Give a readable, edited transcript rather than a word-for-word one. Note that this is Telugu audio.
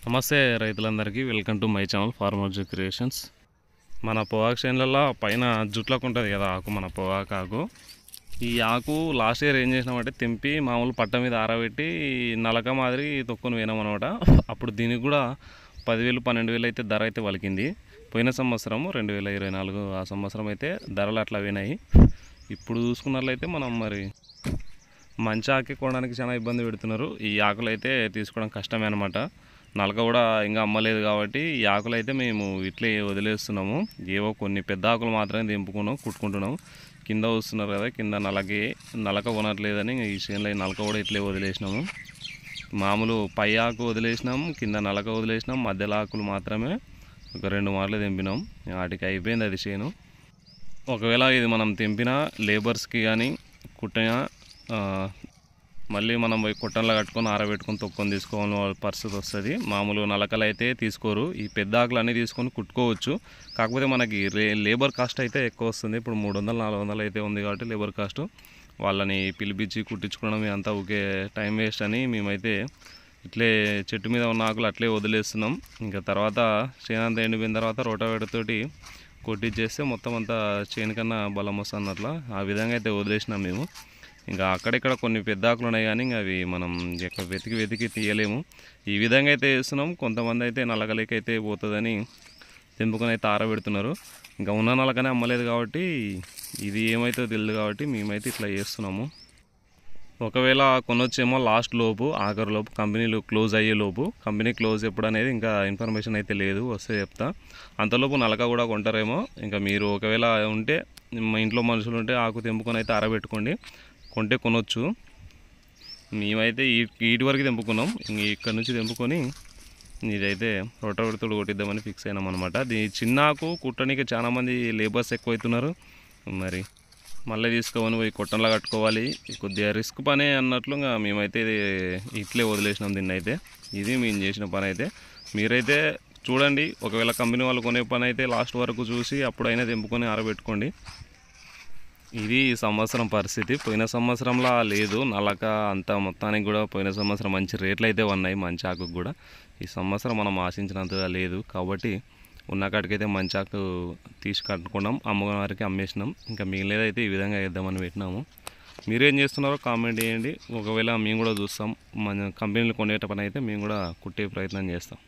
నమస్తే రైతులందరికీ welcome to my channel farmer creations. మన పొగాకు చేనులలో పైన జుట్లకు ఉంటుంది కదా ఆకు, మన పొగాకు ఆకు. ఈ ఆకు లాస్ట్ ఇయర్ ఏం చేసినామంటే తెంపి మామూలు పట్ట మీద ఆరబెట్టి నలక మాదిరి తొక్కుని పోయినాం అనమాట. అప్పుడు దీనికి కూడా 10,000 12,000 అయితే ధర అయితే పలికింది. పోయిన సంవత్సరం 2024 ఆ సంవత్సరం అయితే ధరలు అట్లా పోయినాయి. ఇప్పుడు చూసుకున్నట్లయితే మనం మరి మంచి ఆకు కొనడానికి చాలా ఇబ్బంది పెడుతున్నారు. ఈ ఆకులు అయితే తీసుకోవడం కష్టమే అనమాట. నలక కూడా ఇంకా అమ్మలేదు కాబట్టి ఈ ఆకులు అయితే మేము ఇట్లే వదిలేస్తున్నాము. ఏవో కొన్ని పెద్ద ఆకులు మాత్రమే తెంపుకున్నాం, కుట్టుకుంటున్నాం. కింద వస్తున్నారు కదా, కింద నలక కొనట్లేదని ఈ చేనులో నలక కూడా ఇట్లే వదిలేసినాము. మామూలు పై ఆకు వదిలేసినాము, కింద నలక వదిలేసినాం, మధ్యలో ఆకులు మాత్రమే ఒక 2 మార్లు తెంపినాం. వాటికి అయిపోయింది అది చేను. ఒకవేళ ఇది మనం తెంపిన లేబర్స్కి కానీ కుట్టినా మళ్ళీ మనం పోయి కొట్టంలో కట్టుకొని ఆరబెట్టుకొని తొక్కొని తీసుకోవాలని పరిస్థితి వస్తుంది. మామూలు నలకలు అయితే తీసుకోరు. ఈ పెద్ద ఆకులు అన్నీ తీసుకొని కుట్టుకోవచ్చు. కాకపోతే మనకి లేబర్ కాస్ట్ అయితే ఎక్కువ వస్తుంది. ఇప్పుడు 300-400 అయితే ఉంది కాబట్టి లేబర్ కాస్ట్, వాళ్ళని పిలిపించి కుట్టించుకోవడం అంతా ఒకే టైం వేస్ట్ అని మేమైతే ఇట్లే చెట్టు మీద ఉన్న ఆకులు అట్లే వదిలేస్తున్నాం. ఇంకా తర్వాత చేనంతా ఎండిపోయిన తర్వాత రోటావేటర్ తోటి కొట్టించేస్తే మొత్తం అంతా చేను కన్నా బలం వస్తుంది. అట్లా ఆ విధంగా అయితే వదిలేసినాం మేము. ఇంకా అక్కడిక్కడ కొన్ని పెద్ద ఆకులు ఉన్నాయి కానీ ఇంకా అవి మనం ఎక్కడ వెతికి తీయలేము. ఈ విధంగా అయితే చేస్తున్నాం. కొంతమంది అయితే నలకలేక అయితే పోతుందని తెంపుకొని అయితే ఆరబెడుతున్నారు. ఇంకా ఉన్న నలకనే అమ్మలేదు కాబట్టి ఇది ఏమైతే తెలియదు కాబట్టి మేమైతే ఇట్లా చేస్తున్నాము. ఒకవేళ కొనొచ్చేమో లాస్ట్ లోపు, ఆఖరి లోపు, కంపెనీలు క్లోజ్ అయ్యే లోపు. కంపెనీ క్లోజ్ ఎప్పుడు అనేది ఇంకా ఇన్ఫర్మేషన్ అయితే లేదు, వస్తే చెప్తా. అంతలోపు నలక కూడా కొంటారేమో. ఇంకా మీరు ఒకవేళ ఉంటే మా ఇంట్లో మనుషులు ఉంటే ఆకు తెంపుకొని అయితే ఆరబెట్టుకోండి, కొంటే కొనొచ్చు. మేమైతే వీటి వరకు తెంపుకున్నాం. ఇక్కడ నుంచి తెంపుకొని ఇదైతే రోటావేటర్తో కొట్టిద్దామని ఫిక్స్ అయినాం అనమాట. చిన్న ఆకు కుట్టడానికి చాలామంది లేబర్స్ ఎక్కువ అవుతున్నారు. మరి మళ్ళీ తీసుకొని పోయి కొట్టంలో కట్టుకోవాలి, కొద్దిగా రిస్క్ పనే అన్నట్లుగా మేమైతే ఇట్లే వదిలేసినాం దీన్ని అయితే. ఇది మేము చేసిన పని అయితే. మీరైతే చూడండి, ఒకవేళ కంపెనీ వాళ్ళు కొనే పని అయితే లాస్ట్ వరకు చూసి అప్పుడైనా తెంపుకొని ఆరబెట్టుకోండి. ఇది ఈ సంవత్సరం పరిస్థితి. పోయిన సంవత్సరంలా లేదు నలక అంతా. మొత్తానికి కూడా పోయిన సంవత్సరం మంచి రేట్లు అయితే ఉన్నాయి మంచి ఆకుకు కూడా. ఈ సంవత్సరం మనం ఆశించినంతగా లేదు కాబట్టి ఉన్న కాడికైతే మంచి ఆకు తీసి కట్టుకున్నాం, అమ్మగారి వారికి అమ్మేసినాం. ఇంకా మిగిలినదైతే ఈ విధంగా వేద్దామని పెట్టినాము. మీరేం చేస్తున్నారో కామెంట్ చేయండి. ఒకవేళ మేము కూడా చూస్తాం, మన కంపెనీలు కొనేట పని అయితే మేము కూడా కుట్టే ప్రయత్నం చేస్తాం.